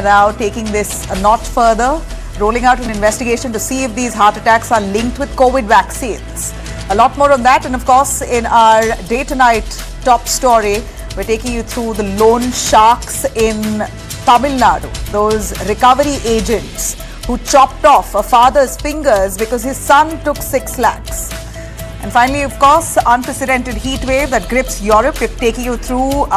Now taking this a notch further, rolling out an investigation to see if these heart attacks are linked with COVID vaccines. A lot more on that, and of course in our day to night top story, we're taking you through the loan sharks in Tamil Nadu, those recovery agents who chopped off a father's fingers because his son took 6 lakhs. And finally, of course, unprecedented heat wave that grips Europe. We're taking you through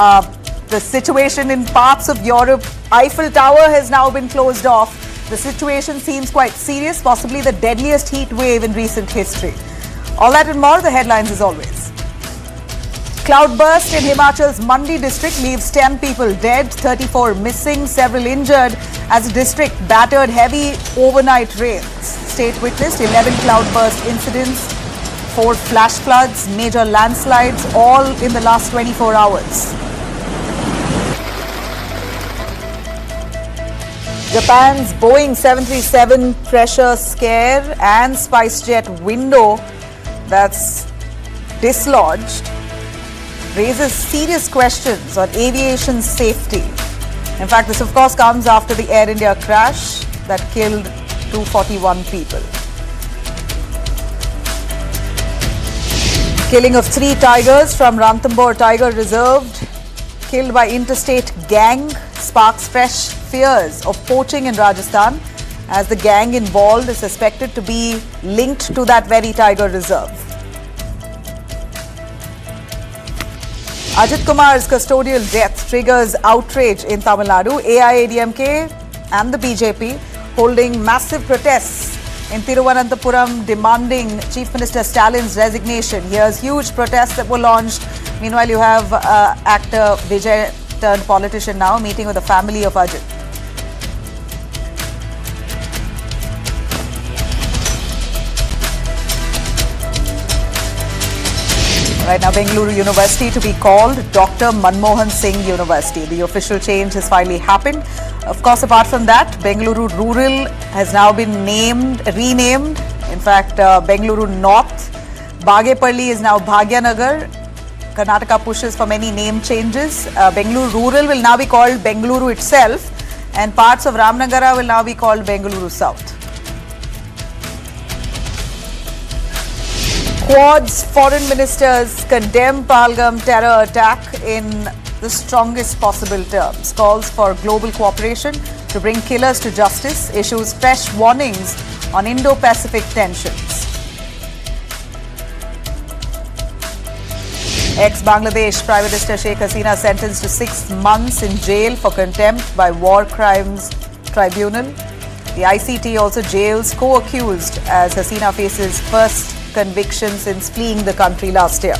the situation in parts of Europe. Eiffel Tower has now been closed off. The situation seems quite serious, possibly the deadliest heat wave in recent history. All that and more, the headlines as always. Cloudburst in Himachal's Mandi district leaves 10 people dead, 34 missing, several injured as the district battered heavy overnight rains. State witnessed 11 cloudburst incidents, 4 flash floods, major landslides, all in the last 24 hours. Japan's Boeing 737 pressure scare and SpiceJet window that's dislodged raises serious questions on aviation safety. In fact, this of course comes after the Air India crash that killed 241 people. Killing of 3 tigers from Ranthambore Tiger Reserve, killed by interstate gang, sparks fresh fears of poaching in Rajasthan, as the gang involved is suspected to be linked to that very tiger reserve. Ajith Kumar's custodial death triggers outrage in Tamil Nadu. AIADMK and the BJP holding massive protests in Thiruvananthapuram demanding Chief Minister Stalin's resignation. Here's huge protests that were launched. Meanwhile, you have actor Vijay turned politician now meeting with the family of Ajith. Right now, Bengaluru University to be called Dr. Manmohan Singh University. The official change has finally happened. Of course, apart from that, Bengaluru Rural has now been renamed. In fact, Bengaluru North. Bagepalli is now Bhagyanagar. Karnataka pushes for many name changes. Bengaluru Rural will now be called Bengaluru itself, and parts of Ramnagara will now be called Bengaluru South. Quad's foreign ministers condemn Pahalgam terror attack in the strongest possible terms. Calls for global cooperation to bring killers to justice. Issues fresh warnings on Indo-Pacific tensions. Ex-Bangladesh Prime Minister Sheikh Hasina sentenced to 6 months in jail for contempt by War Crimes Tribunal. The ICT also jails co-accused as Hasina faces first conviction since fleeing the country last year.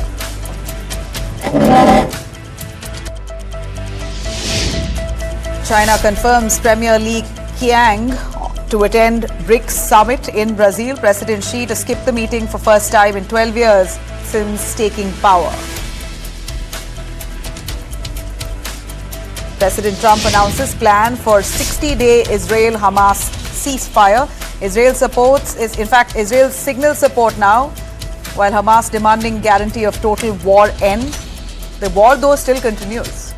China confirms Premier Li Qiang to attend BRICS summit in Brazil. President Xi to skip the meeting for first time in 12 years since taking power. President Trump announces plan for 60-day Israel-Hamas ceasefire. Israel Israel's signal support now, while Hamas demanding guarantee of total war end. The war, though, still continues.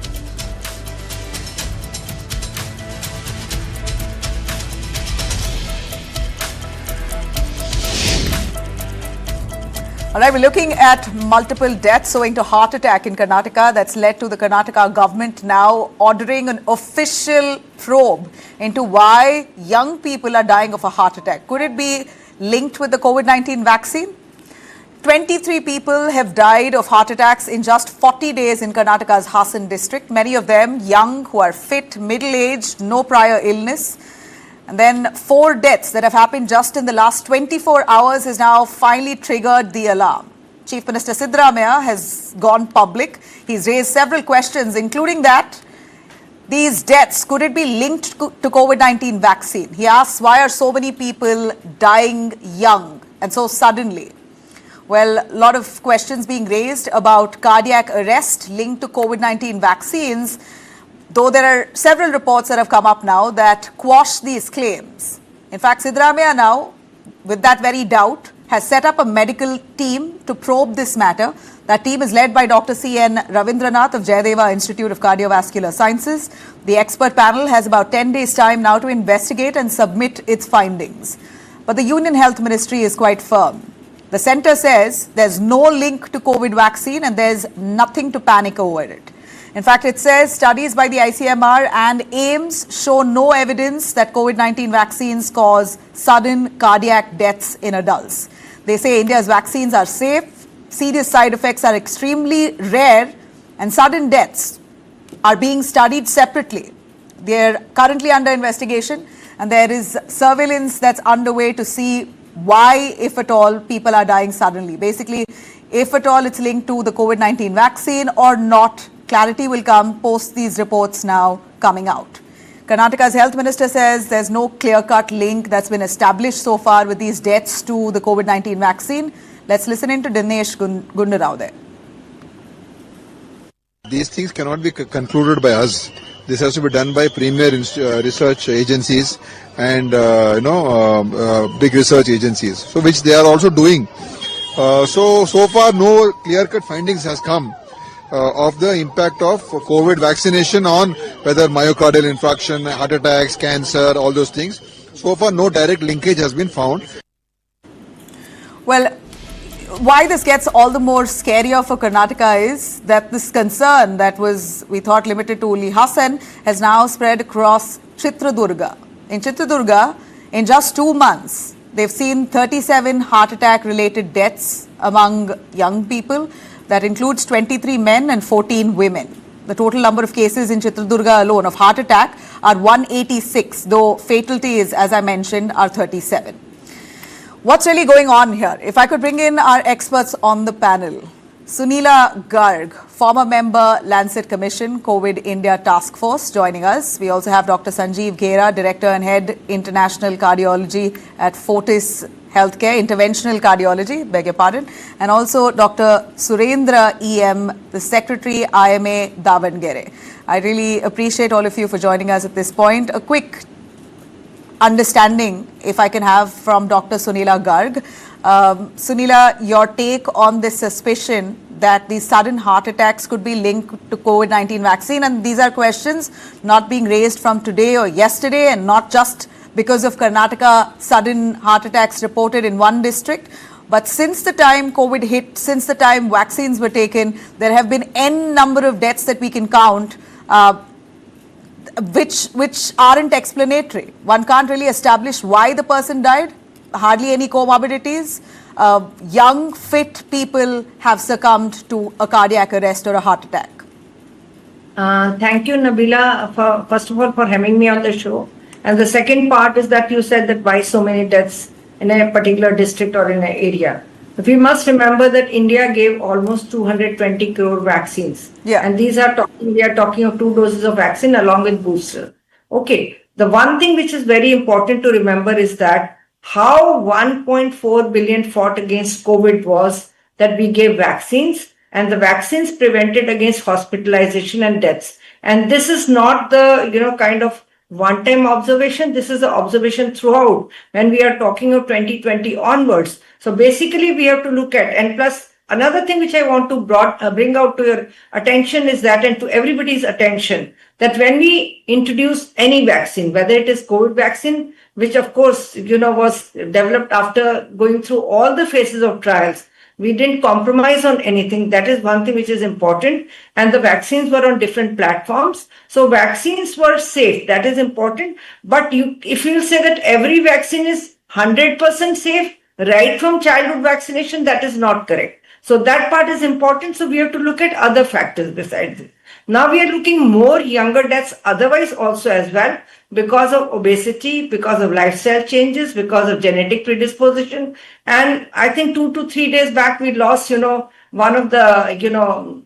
All right, we're looking at multiple deaths owing to heart attack in Karnataka. That's led to the Karnataka government now ordering an official probe into why young people are dying of a heart attack. Could it be linked with the COVID-19 vaccine? 23 people have died of heart attacks in just 40 days in Karnataka's Hassan district. Many of them young, who are fit, middle-aged, no prior illness. And then 4 deaths that have happened just in the last 24 hours has now finally triggered the alarm. Chief Minister Siddaramaiah has gone public. He's raised several questions, including that these deaths, could it be linked to COVID-19 vaccine? He asks, why are so many people dying young and so suddenly? Well, a lot of questions being raised about cardiac arrest linked to COVID-19 vaccines, though there are several reports that have come up now that quash these claims. In fact, Siddaramaiah now, with that very doubt, has set up a medical team to probe this matter. That team is led by Dr. C.N. Ravindranath of Jayadeva Institute of Cardiovascular Sciences. The expert panel has about 10 days' time now to investigate and submit its findings. But the Union Health Ministry is quite firm. The centre says there's no link to COVID vaccine and there's nothing to panic over it. In fact, it says studies by the ICMR and AIMS show no evidence that COVID-19 vaccines cause sudden cardiac deaths in adults. They say India's vaccines are safe, serious side effects are extremely rare, and sudden deaths are being studied separately. They're currently under investigation, and there is surveillance that's underway to see why, if at all, people are dying suddenly. Basically, if at all it's linked to the COVID-19 vaccine or not, clarity will come post these reports now coming out. Karnataka's health minister says there's no clear-cut link that's been established so far with these deaths to the COVID-19 vaccine. Let's listen in to Dinesh Gundarao there. These things cannot be concluded by us. This has to be done by premier research agencies and big research agencies, so which they are also doing. So far no clear-cut findings has come of the impact of COVID vaccination on whether myocardial infarction, heart attacks, cancer, all those things. So far no direct linkage has been found. Well, why this gets all the more scarier for Karnataka is that this concern that was, we thought, limited to only Hassan has now spread across Chitradurga. In Chitradurga, in just 2 months, they've seen 37 heart attack related deaths among young people. That includes 23 men and 14 women. The total number of cases in Chitradurga alone of heart attack are 186, though fatalities, as I mentioned, are 37. What's really going on here? If I could bring in our experts on the panel. Sunila Garg, former member, Lancet Commission, COVID India Task Force, joining us. We also have Dr. Sanjeev Ghera, Director and Head, International Cardiology at Fortis Healthcare, Interventional Cardiology, beg your pardon. And also Dr. Surendra EM, the Secretary, IMA Davangere. I really appreciate all of you for joining us at this point. A quick understanding, if I can have, from Dr. Sunila Garg. Sunila, your take on this suspicion that these sudden heart attacks could be linked to COVID-19 vaccine, and these are questions not being raised from today or yesterday, and not just because of Karnataka sudden heart attacks reported in one district. But since the time COVID hit, since the time vaccines were taken, there have been n number of deaths that we can count, which aren't explanatory. One can't really establish why the person died. Hardly any comorbidities. Young, fit people have succumbed to a cardiac arrest or a heart attack. Thank you, Nabila, first of all, for having me on the show. And the second part is that you said that why so many deaths in a particular district or in an area. But we must remember that India gave almost 220 crore vaccines. Yeah. And we are talking of 2 doses of vaccine along with booster. Okay. The one thing which is very important to remember is that how 1.4 billion fought against COVID was that we gave vaccines, and the vaccines prevented against hospitalization and deaths. And this is not the, kind of one-time observation. This is an observation throughout when we are talking of 2020 onwards. So basically we have to look at, and plus another thing which I want to bring out to your attention is that, and to everybody's attention, that when we introduce any vaccine, whether it is COVID vaccine, which of course, was developed after going through all the phases of trials, we didn't compromise on anything. That is one thing which is important. And the vaccines were on different platforms. So vaccines were safe. That is important. But if you say that every vaccine is 100% safe, right from childhood vaccination, that is not correct. So that part is important. So we have to look at other factors besides it. Now we are looking more younger deaths otherwise also as well, because of obesity, because of lifestyle changes, because of genetic predisposition. And I think 2 to 3 days back, we lost, one of the,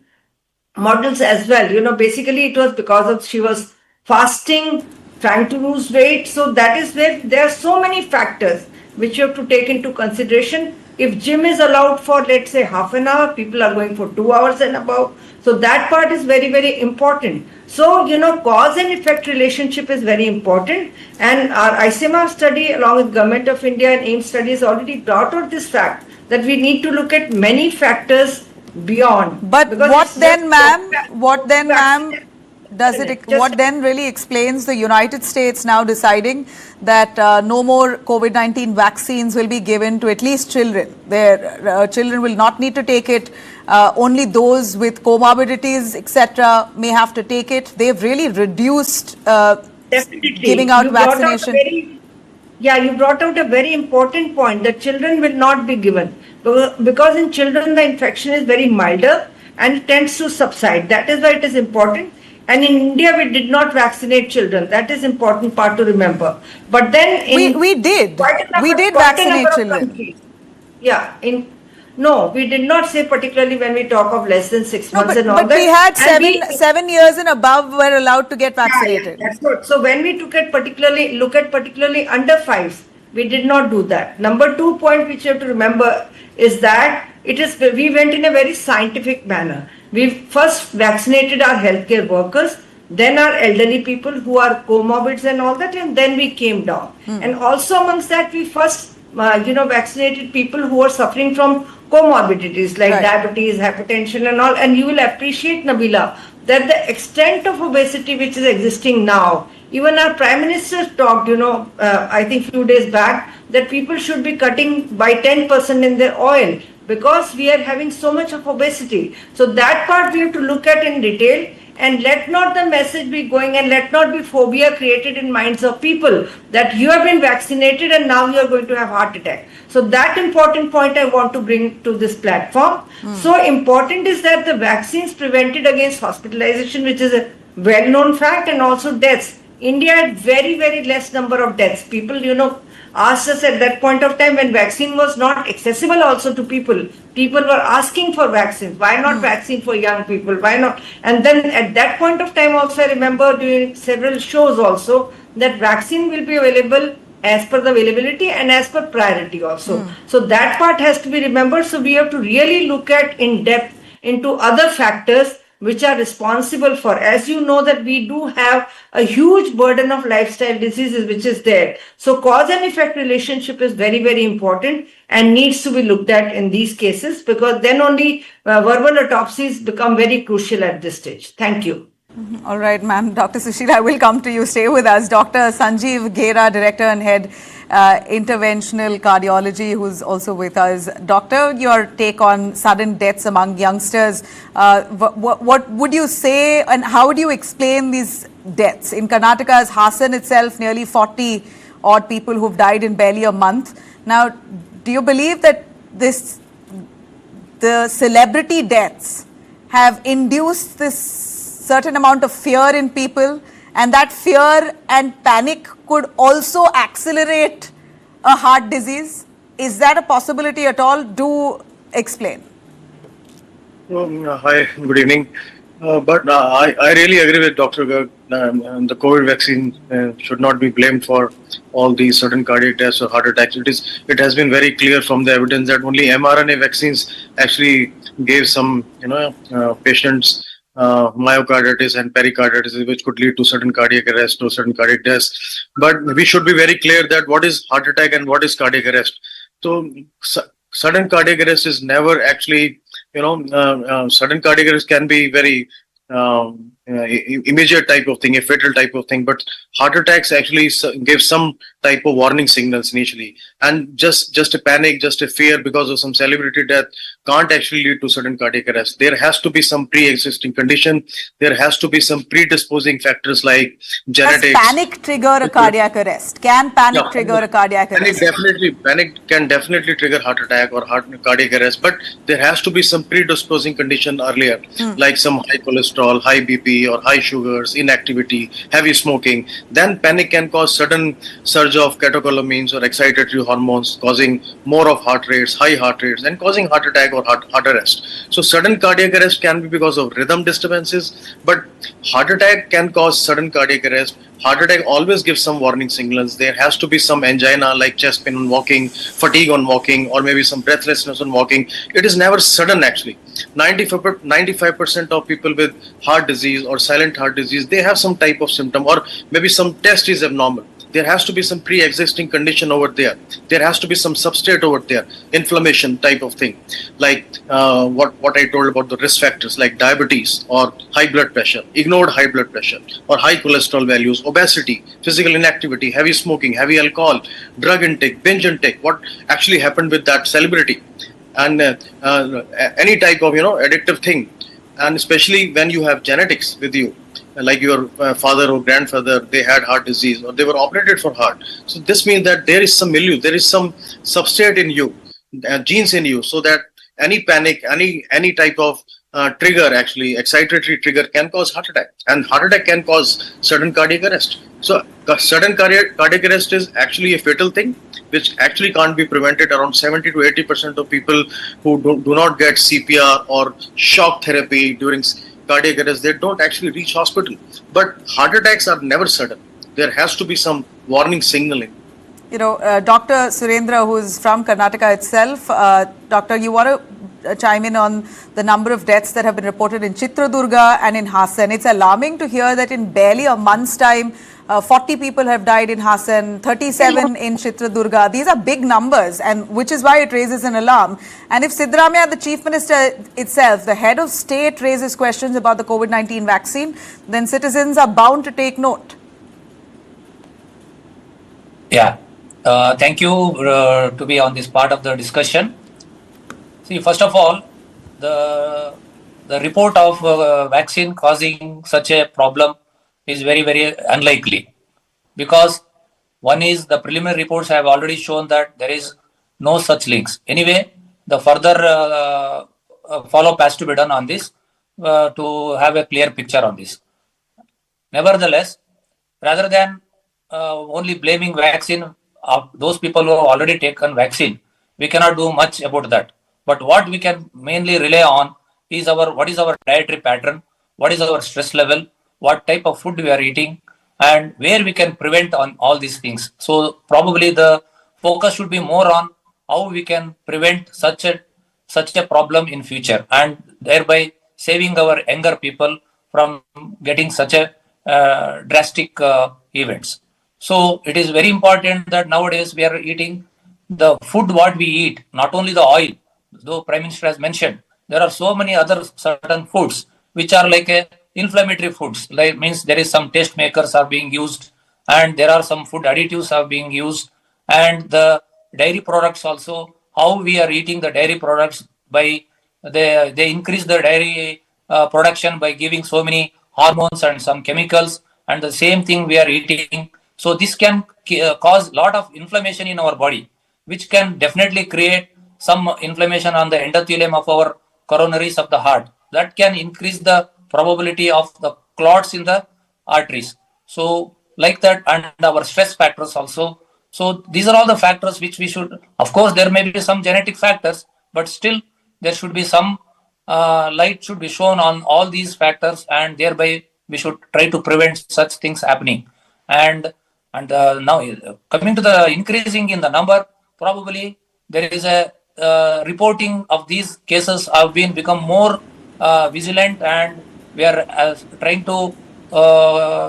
models as well. Basically it was because of she was fasting, trying to lose weight. So that is where there are so many factors which you have to take into consideration. If gym is allowed for, let's say, half an hour, people are going for 2 hours and above. So that part is very, very important. So, cause and effect relationship is very important. And our ICMR study, along with Government of India and AIMS studies, already brought out this fact that we need to look at many factors beyond. But Because what it's then, just- ma'am? What then, ma'am? Does it? Just- What then really explains the United States now deciding that no more COVID-19 vaccines will be given to at least children? Their children will not need to take it. Only those with comorbidities, etc., may have to take it. They've really reduced Definitely. giving out You brought a vaccination. you brought out a very important point that children will not be given because in children the infection is very milder and it tends to subside. That is why it is important. And in India, we did not vaccinate children. That is important part to remember. But then We did. We did quite a vaccinate number of children. countries. Yeah. No, we did not say particularly when we talk of less than 6 No, months and all but that. we had And 7 years and above were allowed to get Yeah, vaccinated. that's good. So when we look at particularly under fives, we did not do that. Number 2 point which you have to remember is that we went in a very scientific manner. We first vaccinated our healthcare workers, then our elderly people who are comorbids and all that, and then we came down. And also amongst that, we first vaccinated people who are suffering from comorbidities like Right. diabetes, hypertension and all. And you will appreciate, Nabila, that the extent of obesity which is existing now, even our Prime Minister talked, I think few days back, that people should be cutting by 10% in their oil because we are having so much of obesity. So that part we have to look at in detail. And let not the message be going and let not be phobia created in minds of people that you have been vaccinated and now you are going to have heart attack. So that important point I want to bring to this platform. So important is that the vaccines prevented against hospitalization, which is a well-known fact, and also deaths. India had very, very less number of deaths. People, asked us at that point of time when vaccine was not accessible also to people. People were asking for vaccines. Why not vaccine for young people? Why not? And then at that point of time also I remember doing several shows also that vaccine will be available as per the availability and as per priority also. So that part has to be remembered. So we have to really look at in depth into other factors which are responsible for, as you know, that we do have a huge burden of lifestyle diseases which is there. So cause and effect relationship is very, very important and needs to be looked at in these cases because then only verbal autopsies become very crucial at this stage. Thank you. All right, ma'am. Dr. Sushila, I will come to you. Stay with us. Dr. Sanjeev Ghera, Director and Head Interventional Cardiology, who's also with us. Doctor, your take on sudden deaths among youngsters. What would you say and how would you explain these deaths? In Karnataka's Hassan itself, nearly 40 odd people who've died in barely a month. Now, do you believe that the celebrity deaths have induced this certain amount of fear in people, and that fear and panic could also accelerate a heart disease? Is that a possibility at all? Do explain. Hi, good evening. But I really agree with Dr. Garg. The COVID vaccine should not be blamed for all these sudden cardiac deaths or heart attacks. It has been very clear from the evidence that only mRNA vaccines actually gave some patients myocarditis and pericarditis, which could lead to sudden cardiac arrest or sudden cardiac deaths. But we should be very clear that what is heart attack and what is cardiac arrest. So sudden cardiac arrest is never actually, sudden cardiac arrest can be very immediate type of thing, a fatal type of thing, but heart attacks actually give some type of warning signals initially, and just a panic, just a fear because of some celebrity death can't actually lead to sudden cardiac arrest. There has to be some pre-existing condition. There has to be some predisposing factors like genetics. Does panic trigger a cardiac arrest? Can panic trigger a cardiac arrest? Panic can definitely trigger heart attack or cardiac arrest, but there has to be some predisposing condition earlier, like some high cholesterol, high BP or high sugars, inactivity, heavy smoking. Then panic can cause sudden surge of catecholamines or excitatory hormones, causing more of heart rates, high heart rates, and causing heart attack or heart arrest. So sudden cardiac arrest can be because of rhythm disturbances, but heart attack can cause sudden cardiac arrest. Heart attack always gives some warning signals. There has to be some angina like chest pain on walking, fatigue on walking, or maybe some breathlessness on walking. It is never sudden actually. 95% of people with heart disease or silent heart disease, they have some type of symptom or maybe some test is abnormal. there has to be some pre-existing condition over there. There has to be some substrate over there, inflammation type of thing, like what I told about the risk factors like diabetes or high blood pressure, ignored high blood pressure, or high cholesterol values, obesity, physical inactivity, heavy smoking, heavy alcohol, drug intake, binge intake. What actually happened with that celebrity, and any type of addictive thing, and especially when you have genetics with you, like your father or grandfather, they had heart disease or they were operated for heart. So this means that there is some milieu, there is some substrate in you, genes in you, so that any panic, any type of trigger, actually excitatory trigger, can cause heart attack, and heart attack can cause sudden cardiac arrest. So sudden cardiac arrest is actually a fatal thing, which actually can't be prevented. Around 70 to 80% of people who do not get CPR or shock therapy during cardiac arrest, they don't actually reach hospital. But heart attacks are never sudden. There has to be some warning signaling. Dr. Surendra, who is from Karnataka itself, Doctor, you want to chime in on the number of deaths that have been reported in Chitradurga and in Hassan. It's alarming to hear that in barely a month's time, 40 people have died in Hassan, 37 in Chitradurga. These are big numbers, and which is why it raises an alarm. And if Siddaramaiah, the Chief Minister itself, the head of state, raises questions about the COVID-19 vaccine, then citizens are bound to take note. Yeah. Thank you to be on this part of the discussion. See, first of all, the report of vaccine causing such a problem is very, very unlikely, because one is the preliminary reports have already shown that there is no such links. Anyway, the further follow-up has to be done on this to have a clear picture on this. Nevertheless, rather than only blaming vaccine of those people who have already taken vaccine, we cannot do much about that. But what we can mainly rely on is what is our dietary pattern, what is our stress level, what type of food we are eating, and where we can prevent on all these things. So probably the focus should be more on how we can prevent such a problem in future, and thereby saving our younger people from getting such a drastic events. So it is very important that nowadays we are eating the food what we eat, not only the oil. Though Prime Minister has mentioned, there are so many other certain foods which are like inflammatory foods. Like means there is some taste makers are being used, and there are some food additives are being used, and the dairy products also. How we are eating the dairy products, by they increase the dairy production by giving so many hormones and some chemicals, and the same thing we are eating. So this can cause lot of inflammation in our body, which can definitely create some inflammation on the endothelium of our coronaries of the heart. That can increase the probability of the clots in the arteries. So like that, and our stress factors also. So these are all the factors which we should, of course, there may be some genetic factors, but still there should be some light should be shown on all these factors, and thereby we should try to prevent such things happening. And now coming to the increasing in the number, probably there is a reporting of these cases have become more vigilant, and we are trying to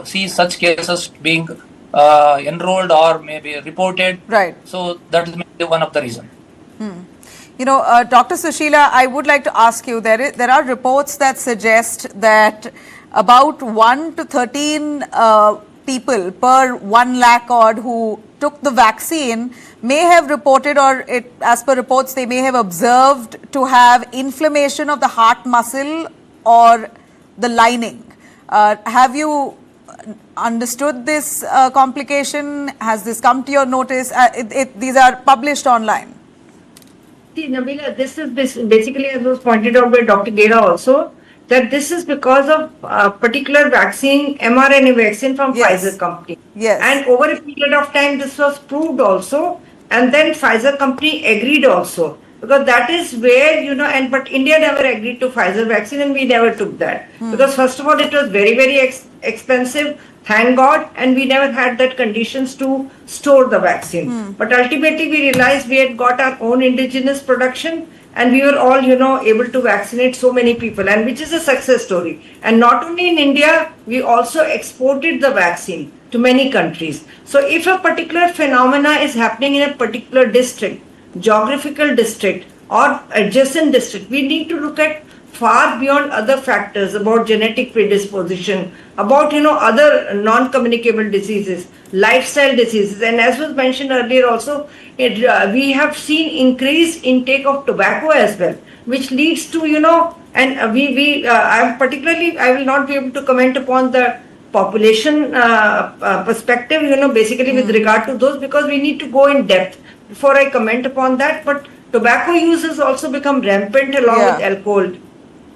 see such cases being enrolled or maybe reported. Right. So that is maybe one of the reasons. Dr. Sushila, I would like to ask you, there are reports that suggest that about 1 to 13 people per 1 lakh odd who took the vaccine may have reported, or as per reports, they may have observed to have inflammation of the heart muscle or the lining. Have you understood this complication? Has this come to your notice? These are published online. See, Nabila, this is basically, as was pointed out by Dr. Gera also, that this is because of a particular vaccine, mRNA vaccine from Pfizer company. Yes. And over a period of time, this was proved also, and then Pfizer company agreed also, because that is where, but India never agreed to Pfizer vaccine, and we never took that. Because first of all, it was very, very expensive, thank God, and we never had that conditions to store the vaccine. But ultimately, we realized we had got our own indigenous production, and we were all, able to vaccinate so many people, and which is a success story. And not only in India, we also exported the vaccine. to many countries. So if a particular phenomena is happening in a particular district, geographical district or adjacent district, we need to look at far beyond other factors about genetic predisposition, about other non-communicable diseases, lifestyle diseases, and as was mentioned earlier also, we have seen increased intake of tobacco as well, which leads to and I will not be able to comment upon the population perspective, basically with regard to those, because we need to go in depth before I comment upon that. But tobacco use has also become rampant along with alcohol.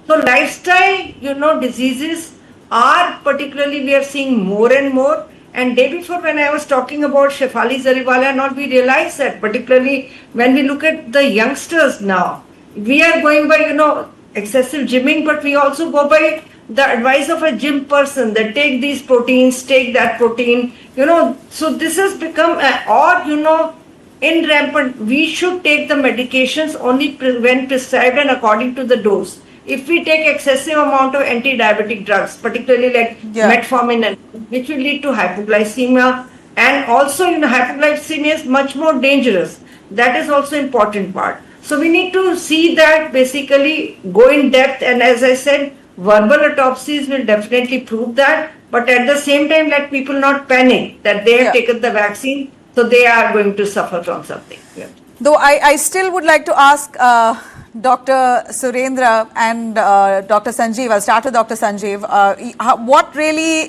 So lifestyle, diseases are particularly, we are seeing more and more. And day before when I was talking about Shefali Zariwala and all, we realized that particularly when we look at the youngsters now, we are going by, excessive gymming, but we also go by the advice of a gym person that take these proteins, take that protein, so this has become, in rampant. We should take the medications only when prescribed and according to the dose. If we take excessive amount of anti-diabetic drugs, particularly like metformin, which will lead to hypoglycemia, and also hypoglycemia is much more dangerous. That is also important part. So we need to see that, basically go in depth, and as I said, verbal autopsies will definitely prove that, but at the same time let people not panic that they have taken the vaccine, so they are going to suffer from something. Though I still would like to ask Dr. Surendra and Dr. Sanjeev. I'll start with Dr. Sanjeev. What really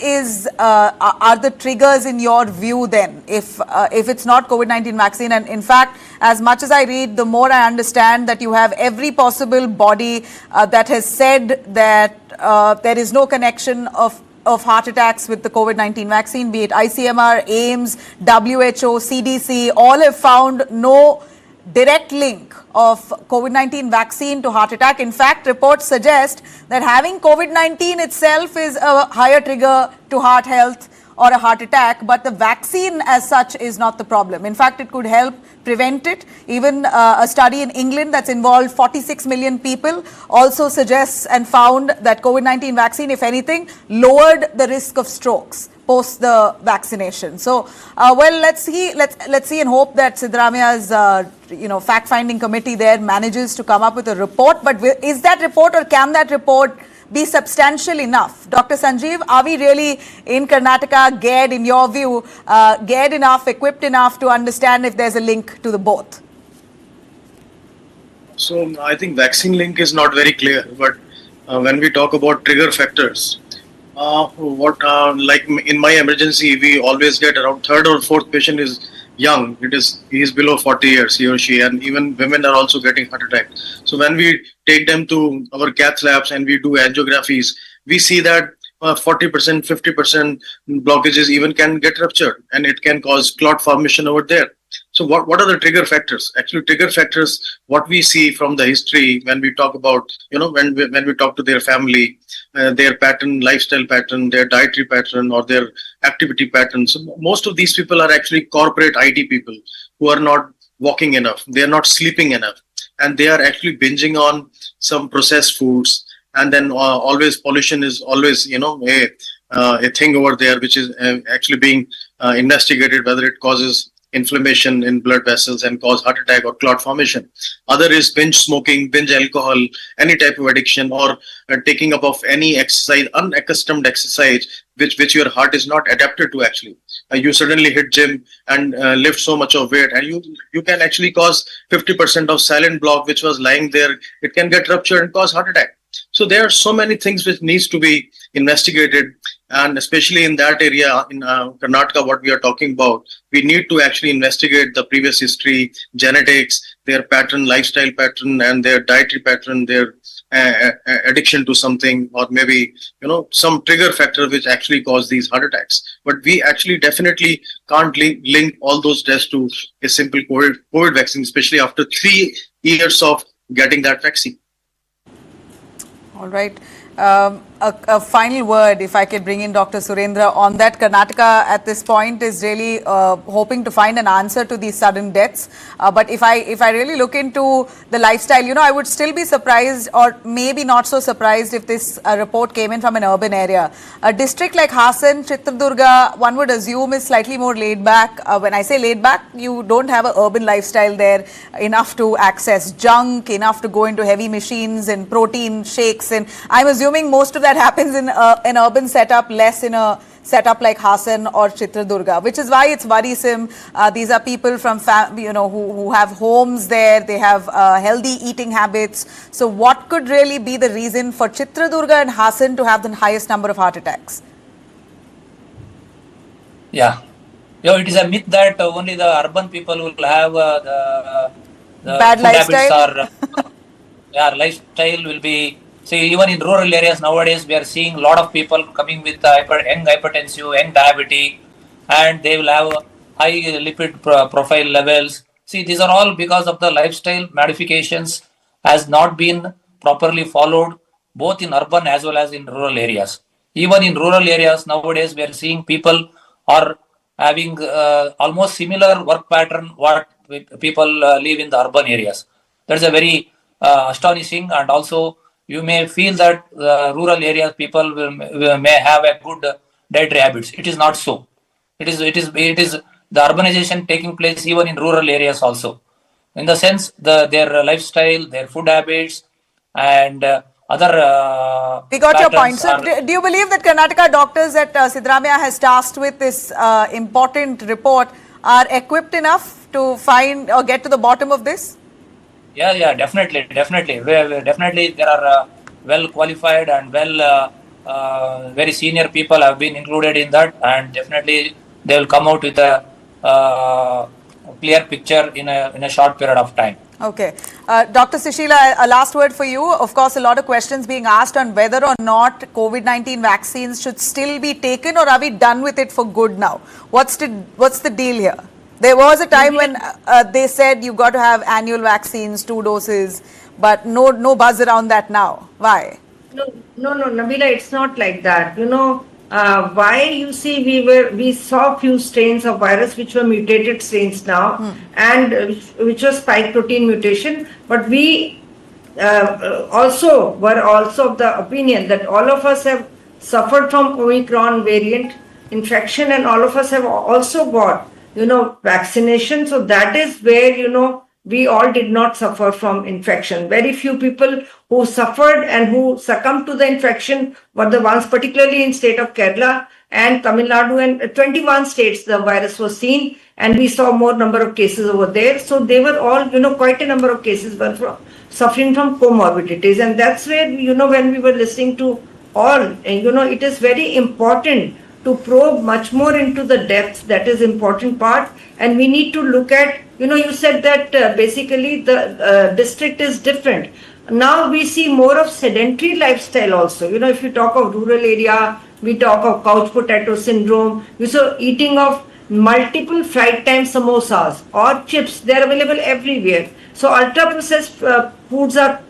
are the triggers in your view then, if it's not COVID-19 vaccine? And in fact, as much as I read, the more I understand that you have every possible body that has said that there is no connection of heart attacks with the COVID-19 vaccine, be it ICMR, AIMS, WHO, CDC, all have found no direct link of COVID-19 vaccine to heart attack. In fact, reports suggest that having COVID-19 itself is a higher trigger to heart health or a heart attack, but the vaccine as such is not the problem. In fact, it could help prevent it. Even a study in England that's involved 46 million people also suggests and found that COVID-19 vaccine, if anything, lowered the risk of strokes post the vaccination. So, well, let's see and hope that Siddaramaia's fact-finding committee there manages to come up with a report. But is that report, or can that report be substantial enough? Dr. Sanjeev, are we really in Karnataka geared, in your view, geared enough, equipped enough to understand if there's a link to the both? So I think vaccine link is not very clear, but when we talk about trigger factors, like in my emergency, we always get around third or fourth patient is young. He is below 40 years, he or she, and even women are also getting heart attack. So when we take them to our cath labs and we do angiographies, we see that 40%, 50% blockages even can get ruptured, and it can cause clot formation over there. So what are the trigger factors? Actually, trigger factors, what we see from the history when we talk about, when we talk to their family, their pattern, lifestyle pattern, their dietary pattern, or their activity pattern. So most of these people are actually corporate IT people who are not walking enough. They are not sleeping enough, and they are actually binging on some processed foods. And then always pollution is always, a thing over there, which is actually being investigated, whether it causes inflammation in blood vessels and cause heart attack or clot formation. Other is binge smoking, binge alcohol, any type of addiction, or taking up of any exercise, unaccustomed exercise, which your heart is not adapted to actually. You suddenly hit gym and lift so much of weight, and you can actually cause 50% of silent block which was lying there. It can get ruptured and cause heart attack. So there are so many things which needs to be investigated, and especially in that area in Karnataka, what we are talking about, we need to actually investigate the previous history, genetics, their pattern, lifestyle pattern, and their dietary pattern, their addiction to something, or maybe some trigger factor which actually cause these heart attacks. But we actually definitely can't link all those deaths to a simple COVID vaccine, especially after 3 years of getting that vaccine. All right. a final word, if I could bring in Dr. Surendra on that. Karnataka at this point is really hoping to find an answer to these sudden deaths. But if I really look into the lifestyle, I would still be surprised, or maybe not so surprised, if this report came in from an urban area. A district like Hassan, Chitradurga, one would assume is slightly more laid back. When I say laid back, you don't have an urban lifestyle there enough to access junk, enough to go into heavy machines and protein shakes, and I'm assuming most of that happens in an urban setup, less in a setup like Hassan or Chitradurga, which is why it's worrisome. These are people from who have homes there, they have healthy eating habits. So what could really be the reason for Chitradurga and Hassan to have the highest number of heart attacks? Yeah, it is a myth that only the urban people will have the bad food lifestyle. habits, or lifestyle will be. See, even in rural areas nowadays, we are seeing a lot of people coming with young hypertensive, young diabetes, and they will have high lipid profile levels. See, these are all because of the lifestyle modifications has not been properly followed, both in urban as well as in rural areas. Even in rural areas nowadays, we are seeing people are having almost similar work pattern what people live in the urban areas. That's a very astonishing, and also you may feel that rural areas people may have a good dietary habits. It is not so. It is the urbanization taking place even in rural areas also. In the sense their lifestyle, their food habits, and other. We got your point. So, do you believe that Karnataka doctors that Siddaramaiah has tasked with this important report are equipped enough to find or get to the bottom of this? Yeah, definitely. Definitely, there are well qualified and very senior people have been included in that, and definitely they will come out with a clear picture in a short period of time. Okay. Dr. Sushila, a last word for you. Of course, a lot of questions being asked on whether or not COVID-19 vaccines should still be taken, or are we done with it for good now? What's the deal here? There was a time when they said you got to have annual vaccines, 2 doses, but no buzz around that now. Why? No, Nabila, it's not like that. Why you see we saw few strains of virus which were mutated strains now, and which was spike protein mutation, but we also were of the opinion that all of us have suffered from Omicron variant infection, and all of us have also got vaccination. So that is where, we all did not suffer from infection. Very few people who suffered and who succumbed to the infection were the ones, particularly in state of Kerala and Tamil Nadu, and 21 states the virus was seen, and we saw more number of cases over there. So they were all, quite a number of cases were suffering from comorbidities. And that's where, when we were listening to all, it is very important to probe much more into the depths. That is important part. And we need to look at, you said that basically the district is different. Now we see more of sedentary lifestyle also. If you talk of rural area, we talk of couch potato syndrome. You saw eating of multiple fried time samosas or chips. They are available everywhere. So ultra processed foods are,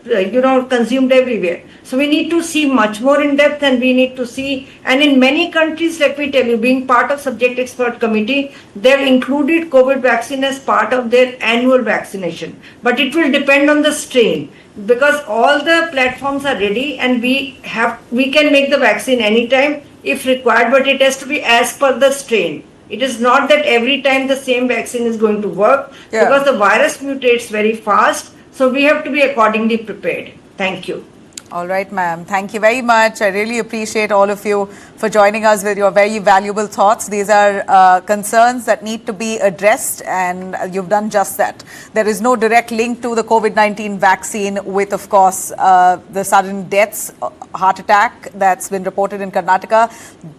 consumed everywhere. So we need to see much more in depth, and we need to see, and in many countries, let me tell you, being part of subject expert committee, they've included COVID vaccine as part of their annual vaccination. But it will depend on the strain, because all the platforms are ready, and we can make the vaccine anytime if required, but it has to be as per the strain. It is not that every time the same vaccine is going to work, because the virus mutates very fast. So we have to be accordingly prepared. Thank you. All right, ma'am. Thank you very much. I really appreciate all of you for joining us with your very valuable thoughts. These are concerns that need to be addressed, and you've done just that. There is no direct link to the COVID-19 vaccine with, of course, the sudden deaths, heart attack that's been reported in Karnataka.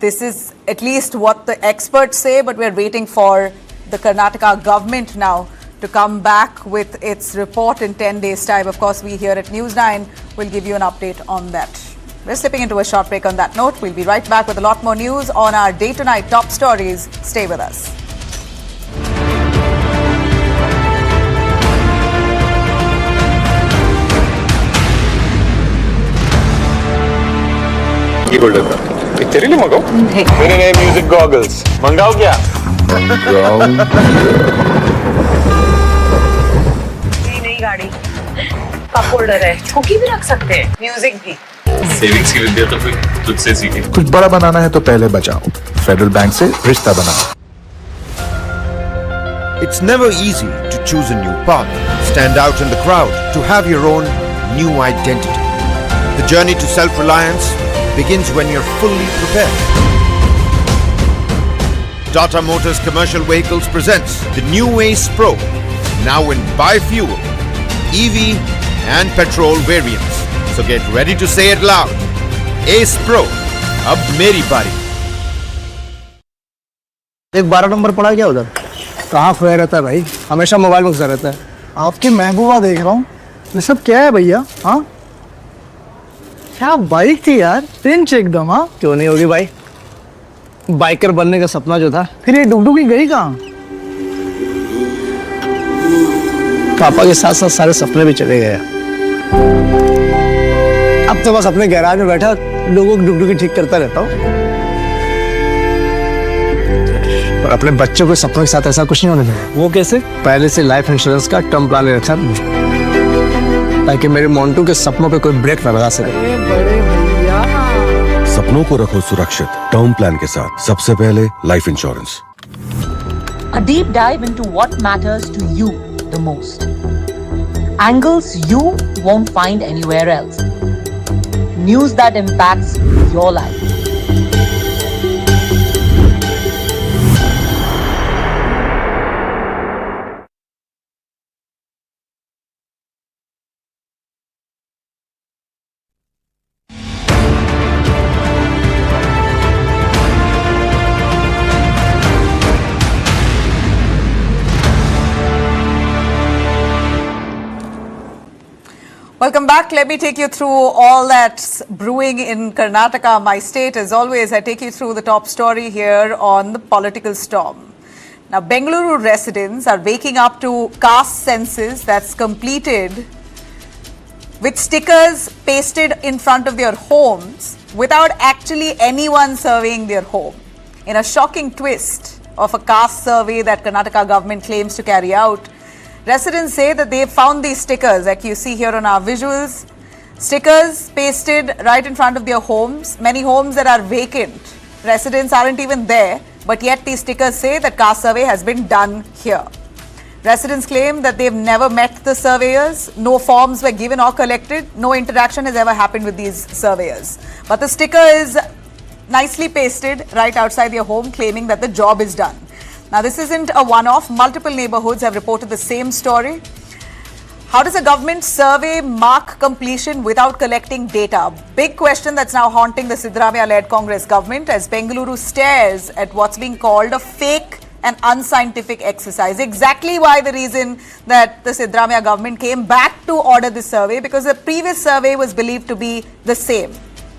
This is at least what the experts say, but we're waiting for the Karnataka government now to come back with its report in 10 days' time. Of course, we here at News 9 will give you an update on that. We're slipping into a short break on that note. We'll be right back with a lot more news on our day-to-night top stories. Stay with us. ये holder था। एक तेरे लिए मंगाओ? मेरे नए music goggles मंगाओ क्या? नई गाड़ी, कप होल्डर है, छुकी भी रख सकते हैं, म्यूजिक भी। सेविंग्स की विद्या तो फिर तुझसे सीखी। कुछ बड़ा बनाना है तो पहले बचाओ। फेडरल बैंक से रिश्ता बनाओ। It's never easy to choose a new path, stand out in the crowd, to have your own new identity. The journey to self-reliance begins when you're fully prepared. Tata Motors Commercial Vehicles presents the new Ace Pro, now in biofuel, EV and petrol variants. So get ready to say it loud. Ace Pro, ab meri bari. एक 12 number पड़ा क्या उधर? कहाँ खोया रहता है भाई? हमेशा मोबाइल में घुसा रहता है। आपकी महबूबा देख रहा हूँ। ये सब क्या है भैया? हाँ? क्या बाइक थी यार? रिंच एकदम। हाँ? क्यों नहीं होगी भाई? बाइकर बनने का सपना जो था, फिर ये डुगडुगी गई कहाँ? पापा के साथ साथ सारे सपने भी चले गए। अब तो बस अपने गैराज में बैठा लोगों की डुगडुगी ठीक करता रहता हूँ। पर अपने बच्चों के सपनों के साथ ऐसा कुछ नहीं होने देना। वो कैसे? पहले से लाइफ इंश्योरेंस का टर्म प्लान ले रखा है ताकि मेरे मोंटू के सपनों पे कोई ब्रेक न लगा सके। बड़े भैया, सपनों को रखो सुरक्षित टर्म प्लान के साथ। सबसे पहले life insurance. A deep dive into what matters to you the most. Angles you won't find anywhere else. News that impacts your life. Welcome back. Let me take you through all that's brewing in Karnataka, my state. As always, I take you through the top story here on the political storm. Now, Bengaluru residents are waking up to caste census that's completed with stickers pasted in front of their homes without actually anyone surveying their home. In a shocking twist of a caste survey that Karnataka government claims to carry out, residents say that they found these stickers, like you see here on our visuals, stickers pasted right in front of their homes, many homes that are vacant. Residents aren't even there, but yet these stickers say that caste survey has been done here. Residents claim that they've never met the surveyors, no forms were given or collected, no interaction has ever happened with these surveyors. But the sticker is nicely pasted right outside their home, claiming that the job is done. Now, this isn't a one-off. Multiple neighborhoods have reported the same story. How does a government survey mark completion without collecting data? Big question that's now haunting the Siddaramaiah-led Congress government as Bengaluru stares at what's being called a fake and unscientific exercise. Exactly why the reason that the Siddaramaiah government came back to order this survey, because the previous survey was believed to be the same,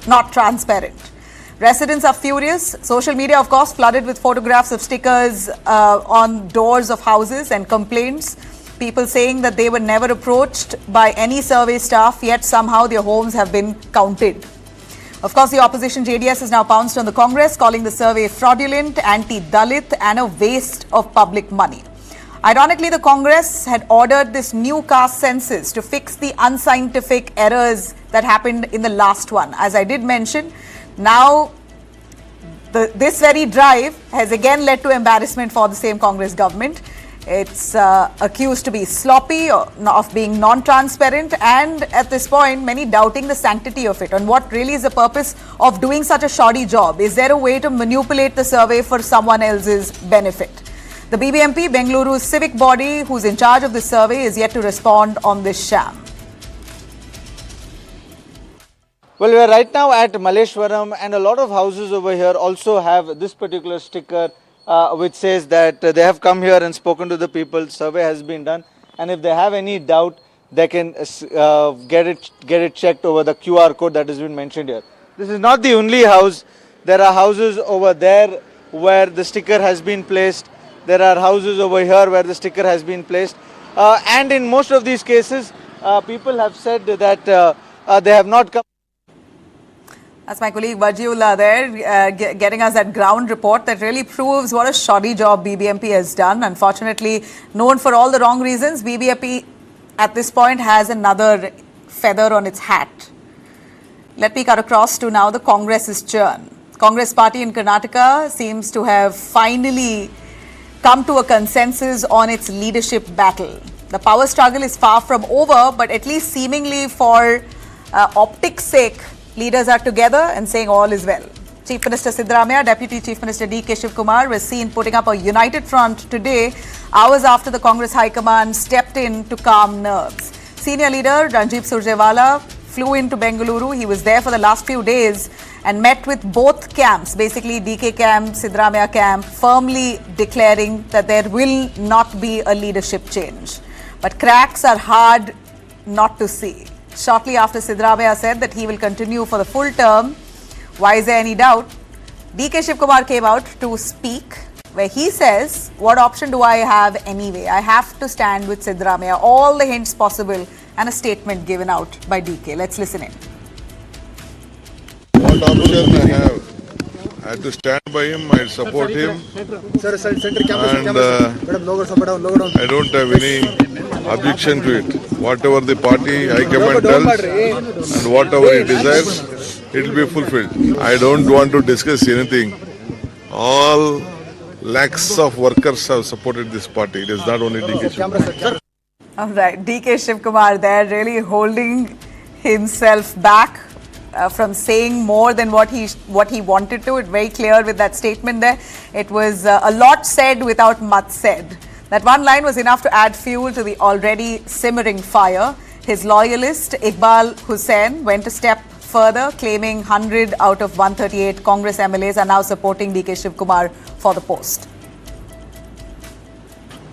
not transparent. Residents are furious. Social media, of course, flooded with photographs of stickers on doors of houses and complaints. People saying that they were never approached by any survey staff, yet somehow their homes have been counted. Of course, the opposition JDS has now pounced on the Congress, calling the survey fraudulent, anti-Dalit and a waste of public money. Ironically, the Congress had ordered this new caste census to fix the unscientific errors that happened in the last one. As I did mention, now this very drive has again led to embarrassment for the same Congress government. It's accused to be sloppy, or of being non-transparent, and at this point, many doubting the sanctity of it. And what really is the purpose of doing such a shoddy job? Is there a way to manipulate the survey for someone else's benefit? The BBMP, Bengaluru's civic body, who's in charge of the survey, is yet to respond on this sham. Well, we are right now at Malleshwaram, and a lot of houses over here also have this particular sticker which says that they have come here and spoken to the people, survey has been done, and if they have any doubt, they can get it checked over the QR code that has been mentioned here. This is not the only house. There are houses over there where the sticker has been placed. There are houses over here where the sticker has been placed. And in most of these cases, people have said that they have not come. That's my colleague Vajiullah there, getting us that ground report that really proves what a shoddy job BBMP has done. Unfortunately, known for all the wrong reasons, BBMP at this point has another feather on its hat. Let me cut across to now the Congress's churn. Congress party in Karnataka seems to have finally come to a consensus on its leadership battle. The power struggle is far from over, but at least seemingly for optics' sake, leaders are together and saying all is well. Chief Minister Siddaramaiah, Deputy Chief Minister D.K. Shivkumar was seen putting up a united front today, hours after the Congress High Command stepped in to calm nerves. Senior leader Ranjit Surjewala flew into Bengaluru. He was there for the last few days and met with both camps, basically DK camp, Siddaramaiah camp, firmly declaring that there will not be a leadership change. But cracks are hard not to see. Shortly after Siddaramaiah said that he will continue for the full term, why is there any doubt? D.K. Shivkumar came out to speak, where he says, what option do I have anyway? I have to stand with Siddaramaiah. All the hints possible, and a statement given out by D.K. Let's listen in. What option I have? I have to stand by him, I support him, and I don't have any objection to it. Whatever the party high command tells and whatever he desires, it will be fulfilled. I don't want to discuss anything. All lakhs of workers have supported this party. It is not only D.K. Shivkumar. All right, D.K. Shivkumar there really holding himself back from saying more than what he wanted to. It's very clear with that statement there. It was a lot said without much said. That one line was enough to add fuel to the already simmering fire. His loyalist Iqbal Hussain went a step further, claiming 100 out of 138 Congress MLAs are now supporting D.K. Shivkumar for the post.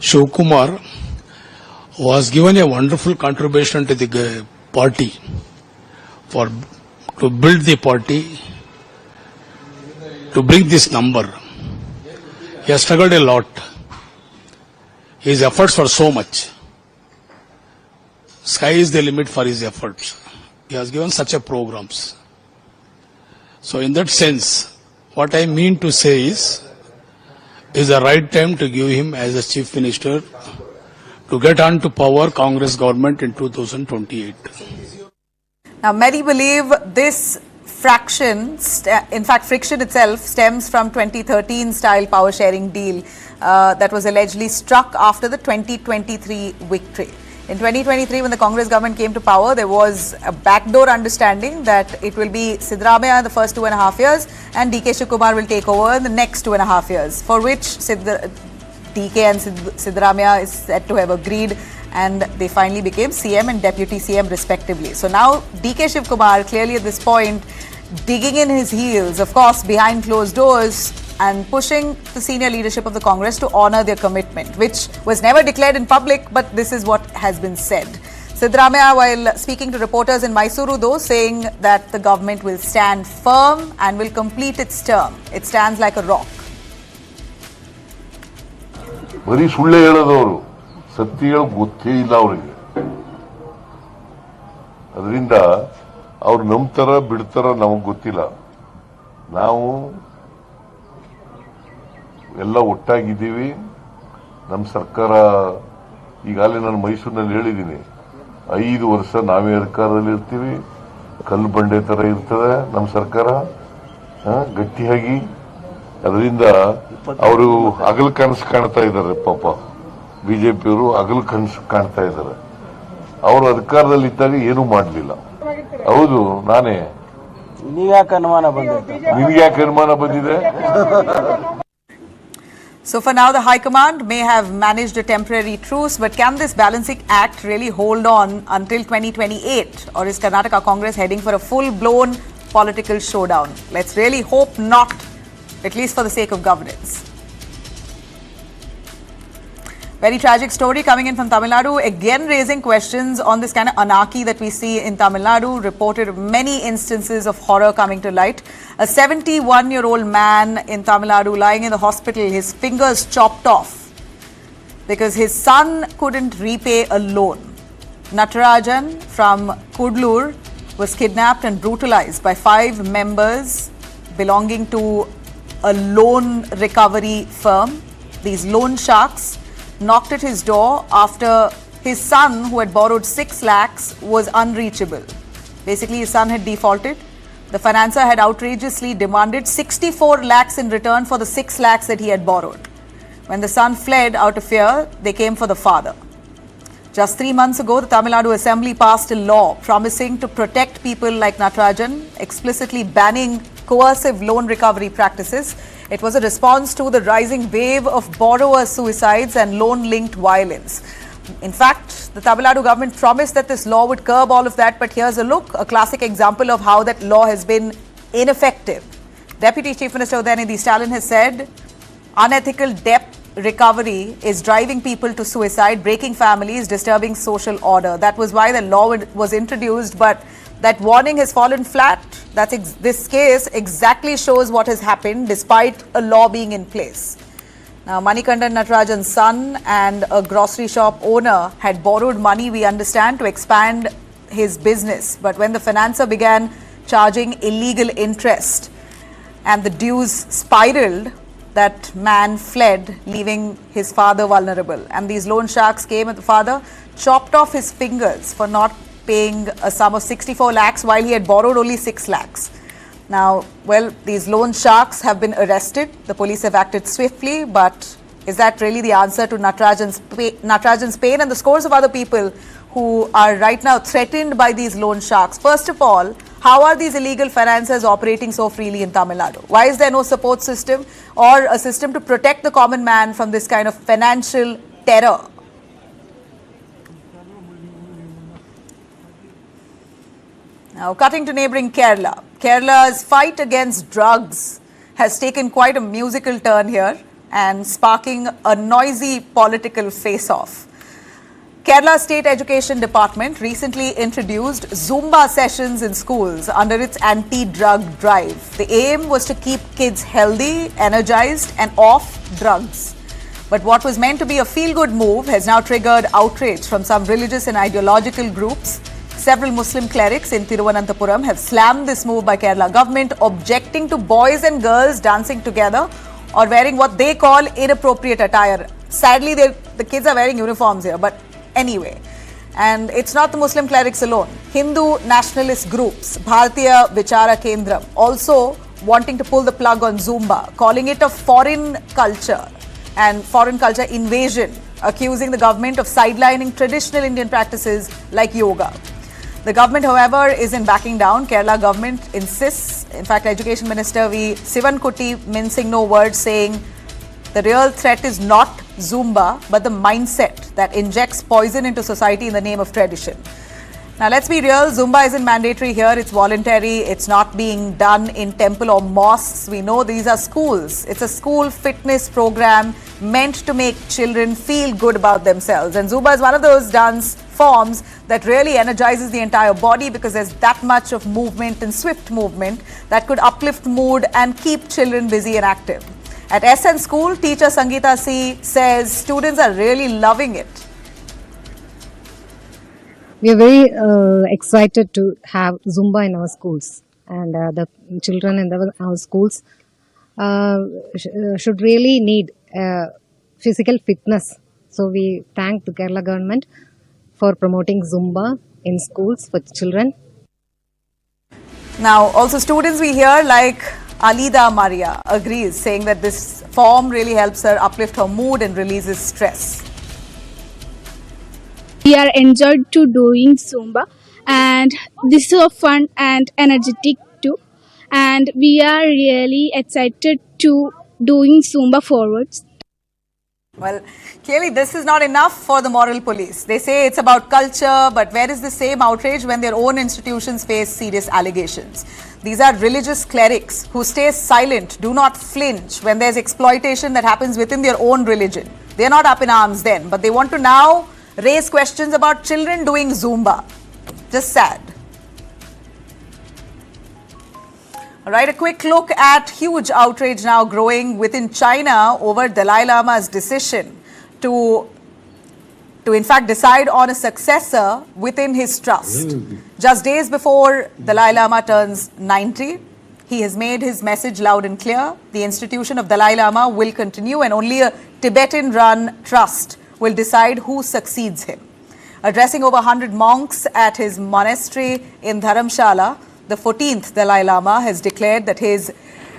Shivkumar was given a wonderful contribution to the party to build the party, to bring this number. He has struggled a lot. His efforts were so much. Sky is the limit for his efforts. He has given such a programs. So in that sense, what I mean to say is the right time to give him as a chief minister to get on to power Congress government in 2028. Now, many believe this friction itself stems from 2013 style power sharing deal that was allegedly struck after the 2023 victory. In 2023, when the Congress government came to power, there was a backdoor understanding that it will be Siddaramaiah in the first 2.5 years and D.K. Shivkumar will take over in the next 2.5 years, for which DK and Siddaramaiah is said to have agreed, and they finally became CM and Deputy CM respectively. So now D.K. Shivkumar clearly at this point digging in his heels, of course behind closed doors, and pushing the senior leadership of the Congress to honour their commitment, which was never declared in public, but this is what has been said. Siddaramaiah, while speaking to reporters in Mysuru though, saying that the government will stand firm and will complete its term. It stands like a rock. ಬರೀ ಸುಳ್ಳೆ ಹೇಳೋದವರು, ಸತ್ಯ ಗೊತ್ತೇ ಇಲ್ಲ ಅವರಿಗೆ. ಅದರಿಂದ ಅವ್ರು ನಂಬ್ತಾರ ಬಿಡ್ತಾರ ನಮಗೆ ಗೊತ್ತಿಲ್ಲ. ನಾವು ಎಲ್ಲ ಒಟ್ಟಾಗಿದ್ದೀವಿ. ನಮ್ಮ ಸರ್ಕಾರ ಈಗಾಗಲೇ ನಾನು ಮೈಸೂರಿನಲ್ಲಿ ಹೇಳಿದ್ದೀನಿ, 5 ವರ್ಷ ನಾವೇ ಅಧಿಕಾರದಲ್ಲಿ ಇರ್ತೀವಿ. ಕಲ್ಲು ಬಂಡೆ ತರ ಇರ್ತದೆ ನಮ್ಮ ಸರ್ಕಾರ, ಗಟ್ಟಿಯಾಗಿ. ಅದರಿಂದ ಅವರು ಹಗಲು ಕನಸು ಕಾಣ್ತಾ ಇದ್ದಾರೆ. ಪಾಪ ಬಿಜೆಪಿಯವರು ಹಗಲು ಕನಸು ಕಾಣ್ತಾ ಇದ್ದಾರೆ. ಅವರು ಅಧಿಕಾರದಲ್ಲಿ ಇದ್ದಾಗ ಏನೂ ಮಾಡಲಿಲ್ಲ. ಹೌದು, ನಾನೇ. ನಿನಗ್ಯಾಕೆ ಅನುಮಾನ ಬಂದಿದೆ? So for now, the High Command may have managed a temporary truce, but can this balancing act really hold on until 2028? Or is Karnataka Congress heading for a full-blown political showdown? Let's really hope not, at least for the sake of governance. Very tragic story coming in from Tamil Nadu, again raising questions on this kind of anarchy that we see in Tamil Nadu. Reported many instances of horror coming to light. A 71-year-old man in Tamil Nadu lying in the hospital, his fingers chopped off because his son couldn't repay a loan. Natarajan from Kudlur was kidnapped and brutalized by 5 members belonging to a loan recovery firm. These loan sharks knocked at his door after his son, who had borrowed 6 lakhs, was unreachable. Basically, his son had defaulted. The financier had outrageously demanded 64 lakhs in return for the 6 lakhs that he had borrowed. When the son fled out of fear, they came for the father. Just 3 months ago, the Tamil Nadu Assembly passed a law promising to protect people like Natarajan, explicitly banning coercive loan recovery practices. It was a response to the rising wave of borrower suicides and loan-linked violence. In fact, the Tamil Nadu government promised that this law would curb all of that, but here's a look, a classic example of how that law has been ineffective. Deputy Chief Minister Udayanidhi Stalin has said, unethical debt recovery is driving people to suicide, breaking families, disturbing social order. That was why the law was introduced, but that warning has fallen flat. This case exactly shows what has happened despite a law being in place. Now, Manikandan Natarajan's son and a grocery shop owner had borrowed money, we understand, to expand his business. But when the financier began charging illegal interest and the dues spiraled, that man fled, leaving his father vulnerable. And these loan sharks came at the father, chopped off his fingers for not paying a sum of 64 lakhs while he had borrowed only 6 lakhs. Now, well, these loan sharks have been arrested. The police have acted swiftly, but is that really the answer to Natarajan's pain and the scores of other people who are right now threatened by these loan sharks? First of all, how are these illegal financiers operating so freely in Tamil Nadu? Why is there no support system or a system to protect the common man from this kind of financial terror? Now, cutting to neighbouring Kerala. Kerala's fight against drugs has taken quite a musical turn here and sparking a noisy political face-off. Kerala State Education Department recently introduced Zumba sessions in schools under its anti-drug drive. The aim was to keep kids healthy, energized and off drugs. But what was meant to be a feel-good move has now triggered outrage from some religious and ideological groups. Several Muslim clerics in Thiruvananthapuram have slammed this move by Kerala government, objecting to boys and girls dancing together or wearing what they call inappropriate attire. Sadly, the kids are wearing uniforms here, but anyway. And it's not the Muslim clerics alone. Hindu nationalist groups, Bharatiya Vichara Kendram, also wanting to pull the plug on Zumba, calling it a foreign culture and foreign culture invasion, accusing the government of sidelining traditional Indian practices like yoga. The government, however, isn't backing down. Kerala government insists. In fact, Education Minister V. Sivankutty mincing no words, saying the real threat is not Zumba, but the mindset that injects poison into society in the name of tradition. Now, let's be real. Zumba isn't mandatory here. It's voluntary. It's not being done in temple or mosques. We know these are schools. It's a school fitness program meant to make children feel good about themselves. And Zumba is one of those dance forms that really energizes the entire body because there's that much of movement and swift movement that could uplift mood and keep children busy and active. At SN School, teacher Sangeeta C says students are really loving it. We are very excited to have Zumba in our schools, and the children in our schools should really need physical fitness. So we thank the Kerala government for promoting Zumba in schools for children. Now, also students we hear like Alida Maria agrees, saying that this form really helps her uplift her mood and releases stress. We are enjoyed to doing Zumba, and this is fun and energetic too, and we are really excited to doing Zumba forwards. Well, clearly this is not enough for the moral police. They say it's about culture, but where is the same outrage when their own institutions face serious allegations? These are religious clerics who stay silent, do not flinch when there's exploitation that happens within their own religion. They're not up in arms then, but they want to now raise questions about children doing Zumba. Just sad. All right, a quick look at huge outrage now growing within China over Dalai Lama's decision to to in fact decide on a successor within his trust. Just days before Dalai Lama turns 90, he has made his message loud and clear. The institution of Dalai Lama will continue and only a Tibetan-run trust will decide who succeeds him. Addressing over 100 monks at his monastery in Dharamshala, the 14th Dalai Lama has declared that his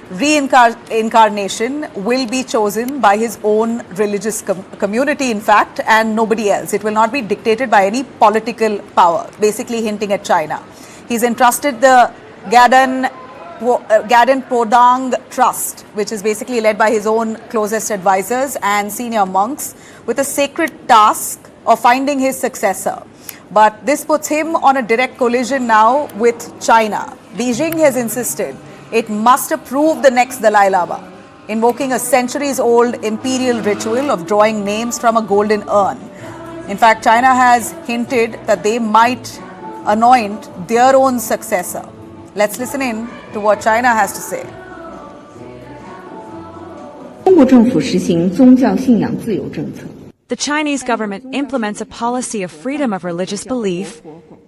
reincarnation will be chosen by his own religious community, in fact, and nobody else. It will not be dictated by any political power, basically hinting at China. He's entrusted the Gadan Podang Trust, which is basically led by his own closest advisors and senior monks, with a sacred task of finding his successor. But this puts him on a direct collision now with China. Beijing has insisted it must approve the next Dalai Lama, invoking a centuries-old imperial ritual of drawing names from a golden urn. In fact, China has hinted that they might anoint their own successor. Let's listen in to what China has to say. The Chinese government implements a policy of freedom of religious belief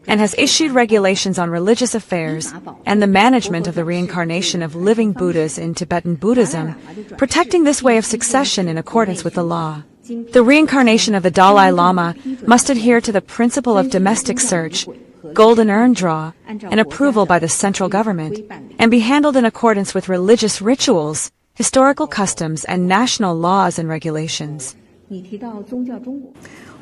and has issued regulations on religious affairs and the management of the reincarnation of living Buddhas in Tibetan Buddhism, protecting this way of succession in accordance with the law. The reincarnation of the Dalai Lama must adhere to the principle of domestic search, golden urn draw, and approval by the central government, and be handled in accordance with religious rituals, historical customs, and national laws and regulations.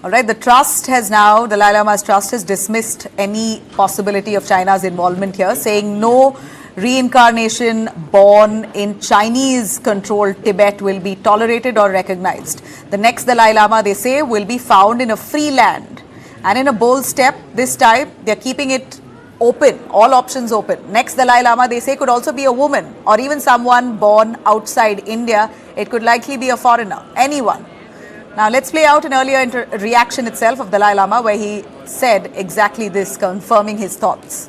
All right, the trust has now, Dalai Lama's trust has dismissed any possibility of China's involvement here, saying no reincarnation born in Chinese-controlled Tibet will be tolerated or recognized. The next Dalai Lama, they say, will be found in a free land. And in a bold step, this time, they're keeping it open, all options open. Next Dalai Lama, they say, could also be a woman or even someone born outside India. It could likely be a foreigner, anyone. Now, let's play out an earlier reaction itself of Dalai Lama where he said exactly this, confirming his thoughts.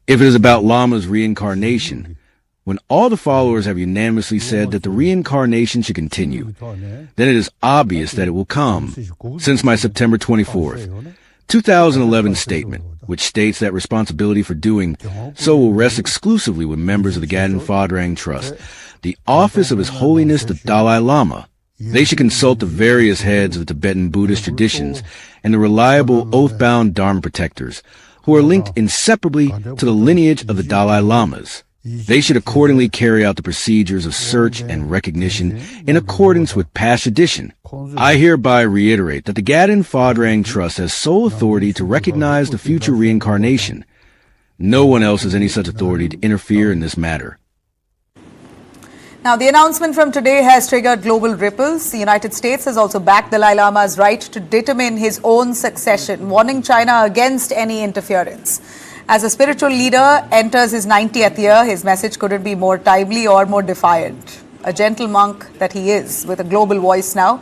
If it is about Lama's reincarnation, when all the followers have unanimously said that the reincarnation should continue, then it is obvious that it will come. Since my September 24th, 2011 statement, which states that responsibility for doing so will rest exclusively with members of the Gadan Phadrang Trust, the office of His Holiness the Dalai Lama. They should consult the various heads of the Tibetan Buddhist traditions and the reliable oath-bound Dharma protectors, who are linked inseparably to the lineage of the Dalai Lamas. They should accordingly carry out the procedures of search and recognition in accordance with past tradition. I hereby reiterate that the Gadan Phadrang Trust has sole authority to recognize the future reincarnation. No one else has any such authority to interfere in this matter. Now, the announcement from today has triggered global ripples. The United States has also backed Dalai Lama's right to determine his own succession, warning China against any interference. As a spiritual leader enters his 90th year, his message couldn't be more timely or more defiant. A gentle monk that he is, with a global voice now,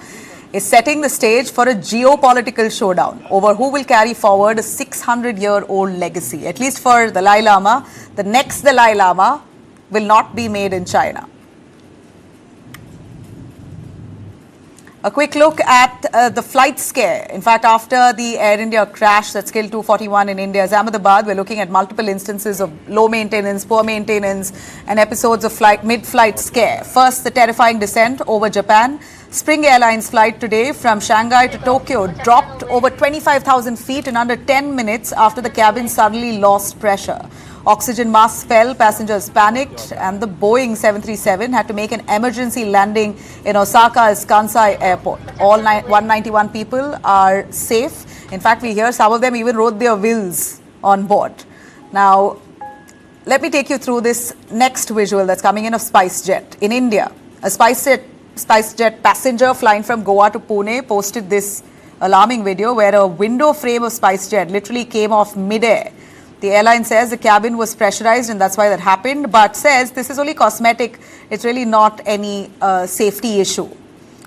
is setting the stage for a geopolitical showdown over who will carry forward a 600-year-old legacy. At least for Dalai Lama, the next Dalai Lama will not be made in China. A quick look at the flight scare. In fact, after the Air India crash that killed 241 in India's Ahmedabad, we're looking at multiple instances of low maintenance, poor maintenance, and episodes of mid-flight scare. First, the terrifying descent over Japan. Spring Airlines flight today from Shanghai to Tokyo dropped over 25,000 feet in under 10 minutes after the cabin suddenly lost pressure. Oxygen masks fell, passengers panicked, and the Boeing 737 had to make an emergency landing in Osaka's Kansai airport. All 191 people are safe. In fact, we hear some of them even wrote their wills on board. Now, let me take you through this next visual that's coming in of SpiceJet. In India, a SpiceJet passenger flying from Goa to Pune posted this alarming video where a window frame of SpiceJet literally came off mid-air. The airline says the cabin was pressurized and that's why that happened, but says this is only cosmetic. It's really not any safety issue.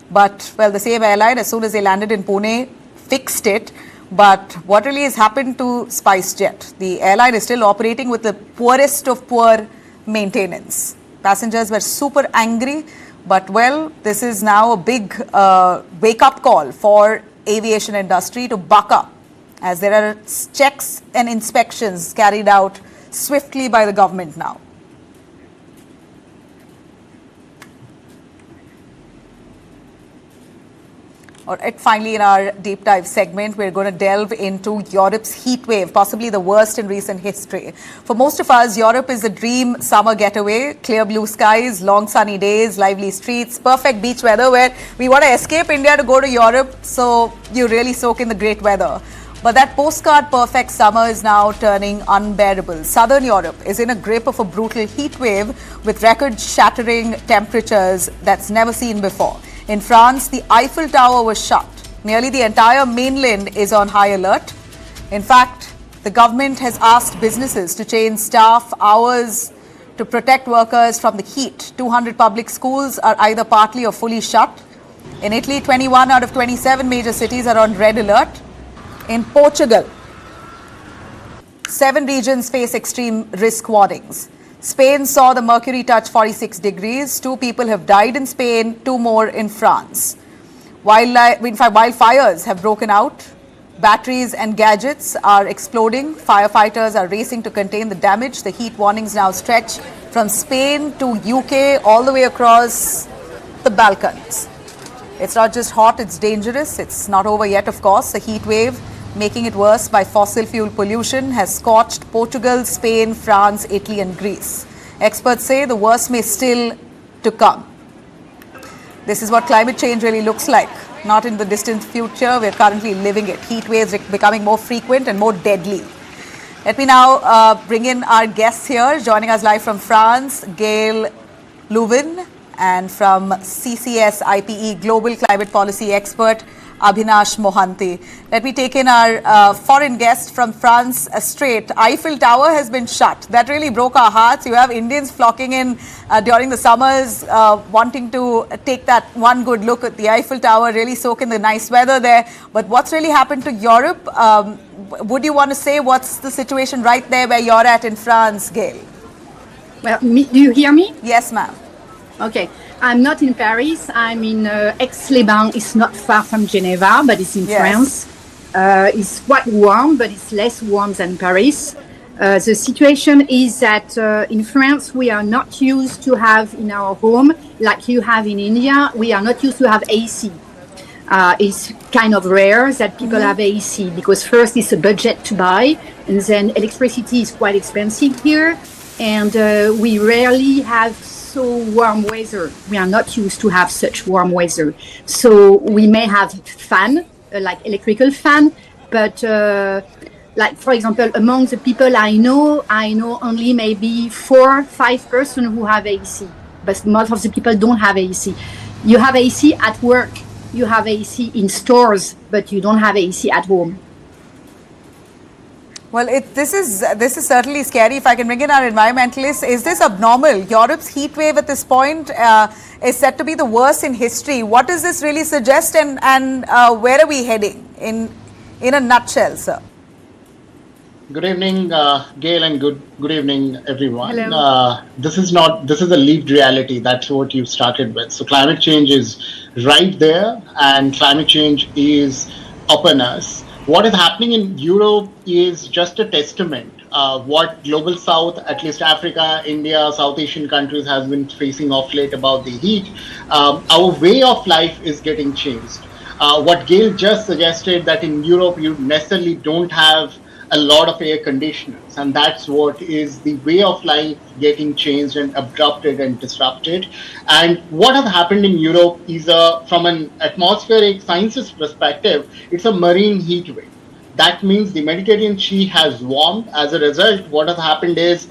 But, well, the same airline, as soon as they landed in Pune, fixed it. But what really has happened to SpiceJet? The airline is still operating with the poorest of poor maintenance. Passengers were super angry But well, this is now a big wake-up call for aviation industry to buck up, as there are checks and inspections carried out swiftly by the government now. All right, finally, in our deep dive segment, we're going to delve into Europe's heat wave, possibly the worst in recent history. For most of us, Europe is a dream summer getaway, clear blue skies, long sunny days, lively streets, perfect beach weather where we want to escape India to go to Europe, so you really soak in the great weather. But that postcard perfect summer is now turning unbearable. Southern Europe is in a grip of a brutal heat wave with record-shattering temperatures that's never seen before. In France, the Eiffel Tower was shut. Nearly the entire mainland is on high alert. In fact, the government has asked businesses to change staff hours to protect workers from the heat. 200 public schools are either partly or fully shut. In Italy, 21 out of 27 major cities are on red alert. In Portugal, 7 regions face extreme risk warnings. Spain saw the mercury touch 46 degrees. 2 people have died in Spain, 2 more in France. Wildfires have broken out. Batteries and gadgets are exploding. Firefighters are racing to contain the damage. The heat warnings now stretch from Spain to UK all the way across the Balkans. It's not just hot, it's dangerous. It's not over yet, of course. The heat wave, making it worse by fossil fuel pollution, has scorched Portugal, Spain, France, Italy and Greece. Experts say the worst may still to come. This is what climate change really looks like. Not in the distant future, we're currently living it. Heat waves becoming more frequent and more deadly. Let me now bring in our guests here. Joining us live from France, Gail Lubin, and from CCS IPE Global Climate Policy Expert, Abhinash Mohanty. Let me take in our foreign guest from France straight. Eiffel Tower has been shut. That really broke our hearts. You have Indians flocking in during the summers, wanting to take that one good look at the Eiffel Tower, really soak in the nice weather there. But what's really happened to Europe? Would you want to say what's the situation right there where you're at in France, Gail? Well, do you hear me? Yes, ma'am. Okay. I'm not in Paris. I'm in Aix-les-Bains. It's not far from Geneva, but it's in France. It's quite warm, but it's less warm than Paris. The situation is that in France, we are not used to have in our home, like you have in India, we are not used to have AC. It's kind of rare that people have AC because first it's a budget to buy, and then electricity is quite expensive here. And we rarely have so warm weather. We are not used to have such warm weather. So we may have fan, like electrical fan, but like for example, among the people I know only maybe 4-5 persons who have AC, but most of the people don't have AC. You have AC at work, you have AC in stores, but you don't have AC at home. Well, this is certainly scary. If I can bring in our environmentalists, is this abnormal? Europe's heat wave at this point is said to be the worst in history. What does this really suggest, and where are we heading in a nutshell, sir? Good evening, Gail, and good evening, everyone. Hello. This is a lived reality. That's what you started with. So climate change is right there, and climate change is upon us. What is happening in Europe is just a testament what Global South, at least Africa, India, South Asian countries has been facing of late about the heat. Our way of life is getting changed. What Gail just suggested, that in Europe you necessarily don't have a lot of air conditioners, and that's what is the way of life getting changed and abrupted and disrupted. And what has happened in Europe is from an atmospheric sciences perspective, it's a marine heat wave. That means the Mediterranean Sea has warmed. As a result, what has happened is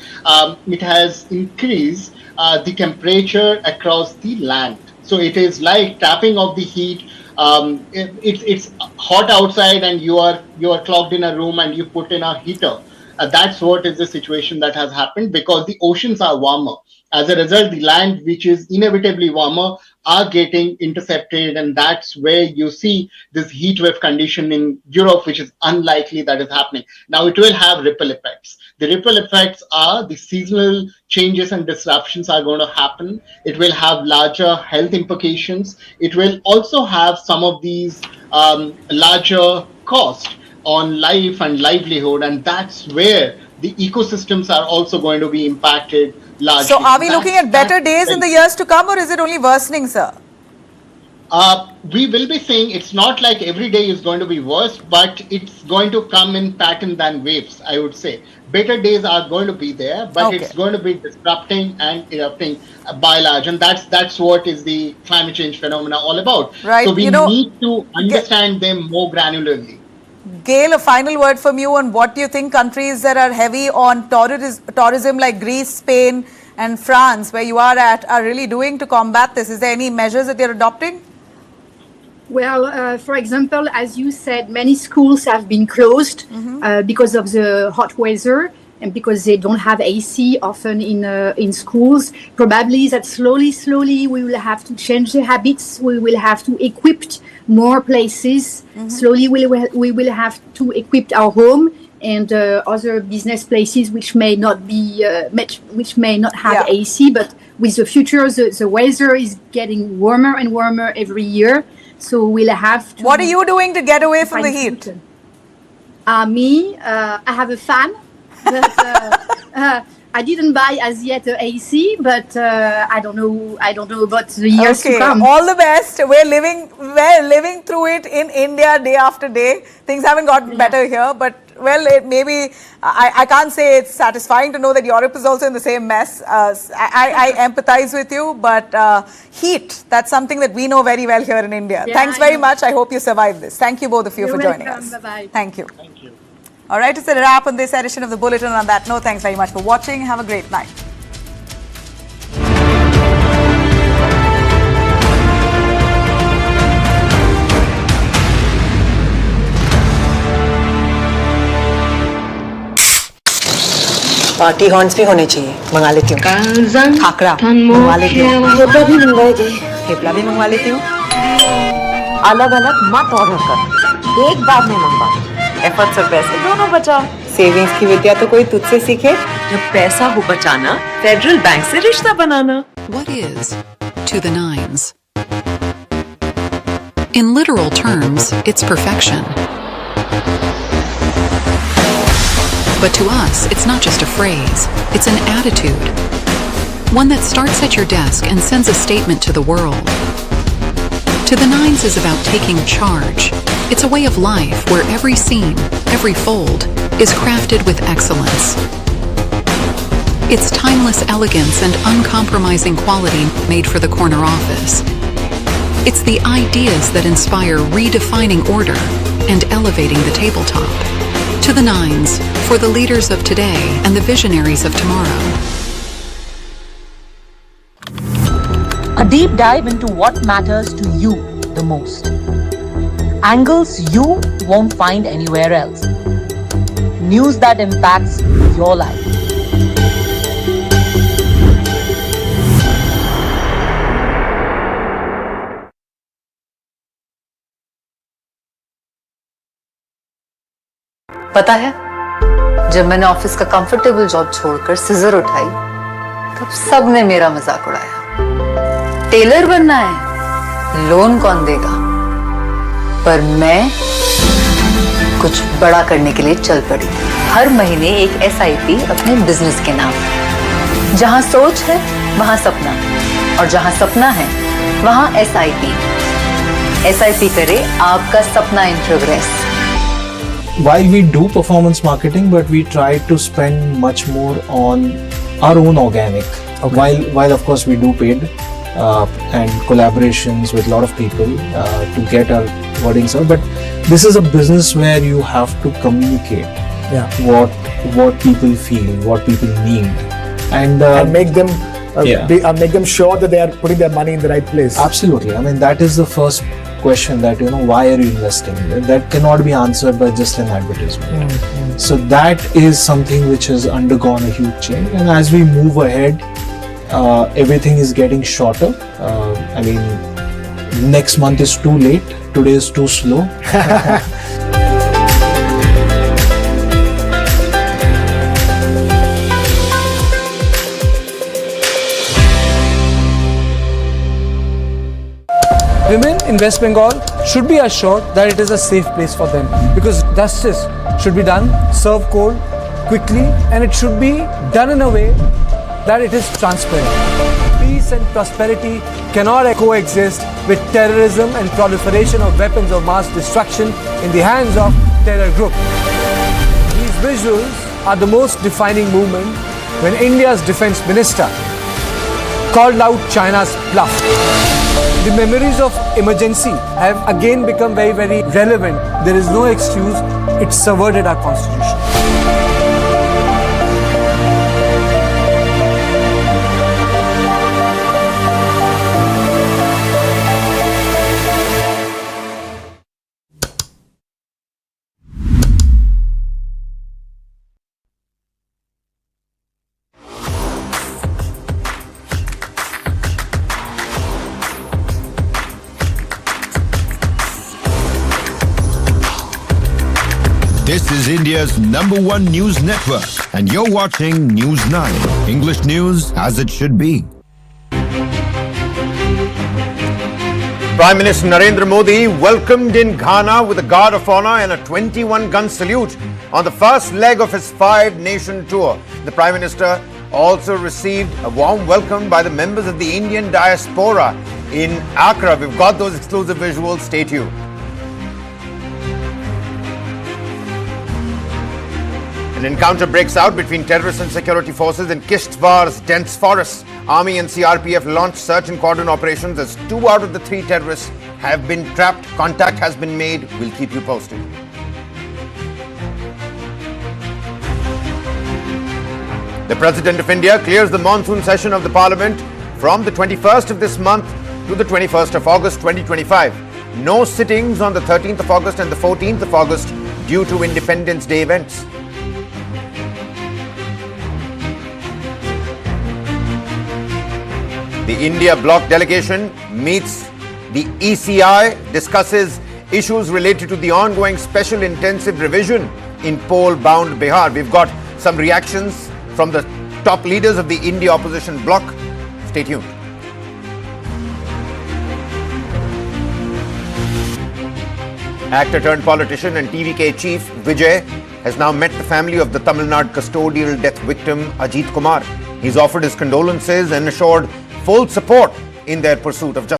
it has increased the temperature across the land. So it is like tapping of the heat. It's hot outside and you are clogged in a room and you put in a heater. That's what is the situation that has happened because the oceans are warmer. As a result, the land which is inevitably warmer are getting intercepted, and that's where you see this heat wave condition in Europe, which is unlikely that is happening. Now, it will have ripple effects. The ripple effects are the seasonal changes and disruptions are going to happen. It will have larger health implications. It will also have some of these larger costs on life and livelihood, and that's where the ecosystems are also going to be impacted largely. So are we looking at better days in the years to come, or is it only worsening, sir? We will be saying it's not like every day is going to be worse, but it's going to come in pattern than waves, I would say. Better days are going to be there, but it's going to be disrupting and erupting by large. And that's what is the climate change phenomena all about. Right. So we need to understand them more granularly. Gail, a final word from you on what do you think countries that are heavy on tourism like Greece, Spain and France, where you are at, are really doing to combat this? Is there any measures that they're adopting? Well, for example, as you said, many schools have been closed because of the hot weather and because they don't have AC often in schools. Probably that slowly we will have to change the habits. We will have to equip more places. Slowly we will have to equip our home and other business places which may not be which may not have AC. But with the future, the weather is getting warmer and warmer every year. So we'll have to. What are you doing to get away from the heat? I have a fan. But, I didn't buy as yet AC, but I don't know about the years to come. All the best. We're living through it in India day after day. Things haven't gotten better here, but well, maybe I can't say it's satisfying to know that Europe is also in the same mess. I empathize with you, but heat, that's something that we know very well here in India. Yeah, Thanks very much. I hope you survive this. Thank you both of you for joining us. Bye-bye. Thank you. Thank you. All right, it's a wrap on this edition of the Bulletin. On that note, thanks very much for watching. Have a great night. Party horns भी होने चाहिए, मंगा लेती हूँ। खाकरा मंगवा लेती हूँ। थेपला भी मंगवाएगी। थेपला भी मंगवा लेती हूँ। अलग-अलग मत ऑर्डर कर, एक बार में मंगवा। एफर्ट्स और पैसे दोनों बचाओ। सेविंग्स की विद्या तो कोई तुझसे सीखे। जब पैसा हो बचाना, फेडरल बैंक से रिश्ता बनाना। What is to the nines? In literal terms, it's perfection. But to us, it's not just a phrase, it's an attitude. One that starts at your desk and sends a statement to the world. To the nines is about taking charge. It's a way of life where every seam, every fold, is crafted with excellence. It's timeless elegance and uncompromising quality made for the corner office. It's the ideas that inspire redefining order and elevating the tabletop. To the nines, for the leaders of today and the visionaries of tomorrow. A deep dive into what matters to you the most. Angles you won't find anywhere else. News that impacts your life. पता है, जब मैंने office का comfortable job छोड़कर scissor उठाई, तब सबने मेरा मजाक उड़ाया। टेलर बनना है, लोन कौन देगा? पर मैं कुछ बड़ा करने के लिए चल पड़ी। हर महीने एक SIP अपने बिजनेस के नाम। जहां सोच है, वहां सपना, और जहां सपना है, वहां SIP। SIP करे आपका सपना in progress. While we do performance marketing, but we try to spend much more on our own organic. While of course we do paid and collaborations with a lot of people to get our wordings out, but this is a business where you have to communicate what people feel, what people need, and make them make them sure that they are putting their money in the right place. Absolutely. I mean, that is the first question, that why are you investing? That cannot be answered by just an advertisement. So that is something which has undergone a huge change, and as we move ahead, everything is getting shorter. I mean, next month is too late, today is too slow. Women in West Bengal should be assured that it is a safe place for them, because justice should be done, served cold, quickly, and it should be done in a way that it is transparent. Peace and prosperity cannot coexist with terrorism and proliferation of weapons of mass destruction in the hands of terror groups. These visuals are the most defining moment when India's defense minister called out China's bluff. The memories of emergency have again become very, very relevant. There is no excuse. It subverted our constitution. This is India's #1 news network, and you're watching News 9. English news as it should be. Prime Minister Narendra Modi welcomed in Ghana with a guard of honor and a 21-gun salute on the first leg of his 5-nation tour. The Prime Minister also received a warm welcome by the members of the Indian diaspora in Accra. We've got those exclusive visuals. Stay tuned. An encounter breaks out between terrorists and security forces in Kishtwar's dense forest. Army and CRPF launched search and cordon operations as 2 out of the 3 terrorists have been trapped. Contact has been made. We'll keep you posted. The President of India clears the monsoon session of the Parliament from the 21st of this month to the 21st of August 2025. No sittings on the 13th of August and the 14th of August due to Independence Day events. The India bloc delegation meets the ECI, discusses issues related to the ongoing special intensive revision in poll-bound Bihar. We've got some reactions from the top leaders of the India opposition bloc. Stay tuned. Actor turned politician and TVK chief Vijay has now met the family of the Tamil Nadu custodial death victim Ajith Kumar. He's offered his condolences and assured full support in their pursuit of justice.